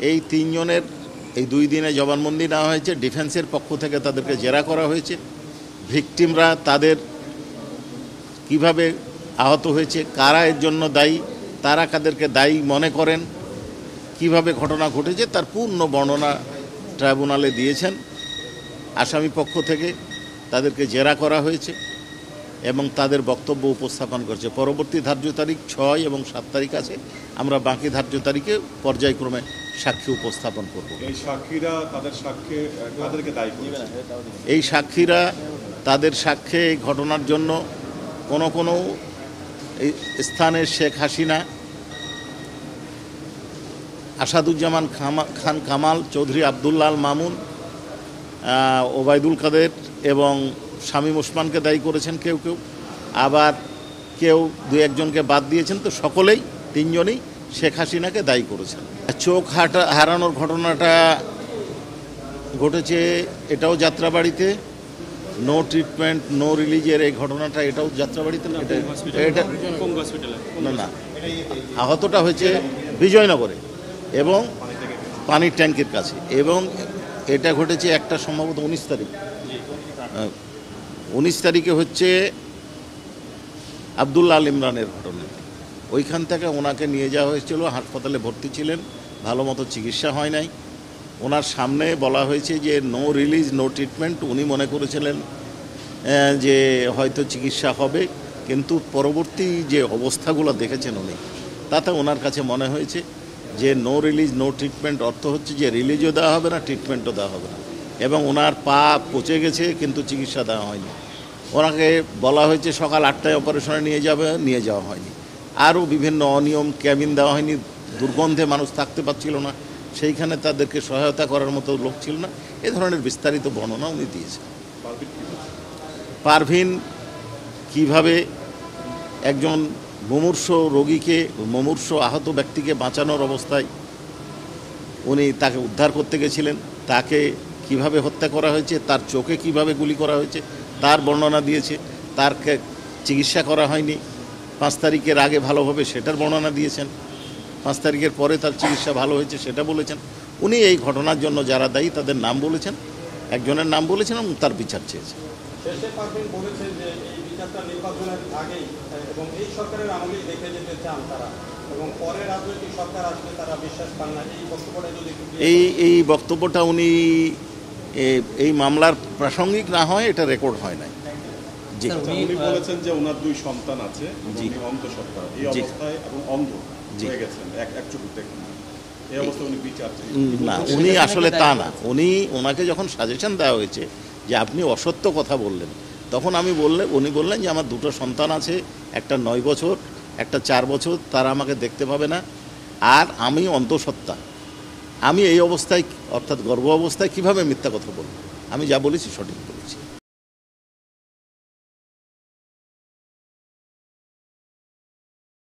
এই তিনজনের এই 2 দিনে জবানবন্দি নেওয়া হয়েছে। ডিফেন্সের পক্ষ থেকে তাদেরকে জেরা করা হয়েছে। ভিকটিমরা তাদের কিভাবে আহত হয়েছে, কারা এর জন্য দায়ী, তারা কাদেরকে দায়ী মনে করেন, কিভাবে ঘটনা ঘটেছে তার পূর্ণ বর্ণনা ট্রাইব্যুনালে দিয়েছেন। আসামি পক্ষ থেকে তাদেরকে জেরা করা হয়েছে এবং তাদের বক্তব্য উপস্থাপন করছে। পরবর্তী ধার্য তারিখ 6 এবং 7 তারিখ আছে। আমরা বাকি ধার্য তারিখে পর্যায়ক্রমে সাক্ষী উপস্থাপন করব। এই সাক্ষীরা তাদের সাক্ষ্যে কাদেরকে দায়ী করবে? এই সাক্ষীরা তাদের সাক্ষ্যে এই ঘটনার জন্য কোনো স্থানে শেখ হাসিনা, আসাদুজ্জামান খান কামাল, চৌধুরী আবদুল্লাহ আল মামুন, ওবায়দুল কাদের এবং শামীম ওসমানকে দায়ী করেছেন কেউ কেউ, আবার কেউ 2-1জনকে বাদ দিয়েছেন। তো সকলেই 3জনই শেখ হাসিনাকে দায়ী করেছেন। চোখ হারানোর ঘটনাটা ঘটেছে, এটাও যাত্রাবাড়িতে। নো ট্রিটমেন্ট নো রিলিজের এই ঘটনাটা এটাও যাত্রাবাড়িতে না, এটা না, আহতটা হয়েছে বিজয়নগরে এবং পানির ট্যাঙ্কের কাছে, এবং এটা ঘটেছে একটা সম্ভবত 19 তারিখ। 19 তারিখে হচ্ছে আবদুল্লাহ আল ইমরানের ঘটনা। ওইখান থেকে ওনাকে নিয়ে যাওয়া হয়েছিল, হাসপাতালে ভর্তি ছিলেন, ভালো মতো চিকিৎসা হয় নাই। ওনার সামনে বলা হয়েছে যে নো রিলিজ নো ট্রিটমেন্ট। উনি মনে করেছিলেন যে হয়তো চিকিৎসা হবে, কিন্তু পরবর্তী যে অবস্থাগুলো দেখেছেন উনি, তাতে ওনার কাছে মনে হয়েছে যে নো রিলিজ নো ট্রিটমেন্ট অর্থ হচ্ছে যে রিলিজও দেওয়া হবে না, ট্রিটমেন্টও দেওয়া হবে না, এবং ওনার পা পচে গেছে কিন্তু চিকিৎসা দেওয়া হয়নি। ওনাকে বলা হয়েছে সকাল 8টায় অপারেশনে নিয়ে যাওয়া হয়নি। আরও বিভিন্ন অনিয়ম, ক্যাবিন দেওয়া হয়নি, দুর্গন্ধে মানুষ থাকতে পারছিল না, সেইখানে তাদেরকে সহায়তা করার মতো লোক ছিল না। এ ধরনের বিস্তারিত বর্ণনা উনি দিয়েছেন। পারভিন কিভাবে একজন মুমূর্ষ রোগীকে, মুমূর্ষ আহত ব্যক্তিকে বাঁচানোর অবস্থায় উনি তাকে উদ্ধার করতে গেছিলেন, তাকে কিভাবে হত্যা করা হয়েছে, তার চোখে কিভাবে গুলি করা হয়েছে তার বর্ণনা দিয়েছে। তার চিকিৎসা করা হয়নি, 5 তারিখের আগে ভালো হবে সেটার বর্ণনা দিয়েছেন। 5 তারিখের পরে তার চিকিৎসা ভালো হয়েছে সেটা বলেছেন। উনি এই ঘটনার জন্য যারা দায়ী তাদের নাম বলেছেন, একজনের নাম বলেছেন এবং তার বিচার চেয়েছেন। শেষে পারভিন বলেছেন যে এই বিচারটা নির্বাচনের আগেই এবং এই সরকারের আমলেই দেখে যেতে চান তারা, এবং পরে রাজনৈতিক সরকার আসলে তারা বিশ্বাস পান না। এই বক্তব্যটা যদি এই বক্তব্যটা উনি এই মামলার প্রাসঙ্গিক না হয়, এটা রেকর্ড হয় নাই। জি, উনি বলেছেন যে ওনার 2 সন্তান আছে, অন্তঃসত্ত্বা, এই অবস্থায় এবং অন্ধ হয়ে গেছেন, এক চোখ দেখেন না, এই অবস্থায় উনি বিচার না, উনি আসলে তা না। ওনাকে যখন সাজেশন দেওয়া হয়েছে যে আপনি অসত্য কথা বললেন, তখন উনি বললেন যে আমার 2টো সন্তান আছে, একটা 9 বছর, একটা 4 বছর, তারা আমাকে দেখতে পাবে না, আর আমি অন্তঃসত্ত্বা, আমি এই অবস্থায় অর্থাৎ গর্ভ অবস্থায় কীভাবে মিথ্যা কথা বলব? আমি যা বলেছি সঠিক বলেছি।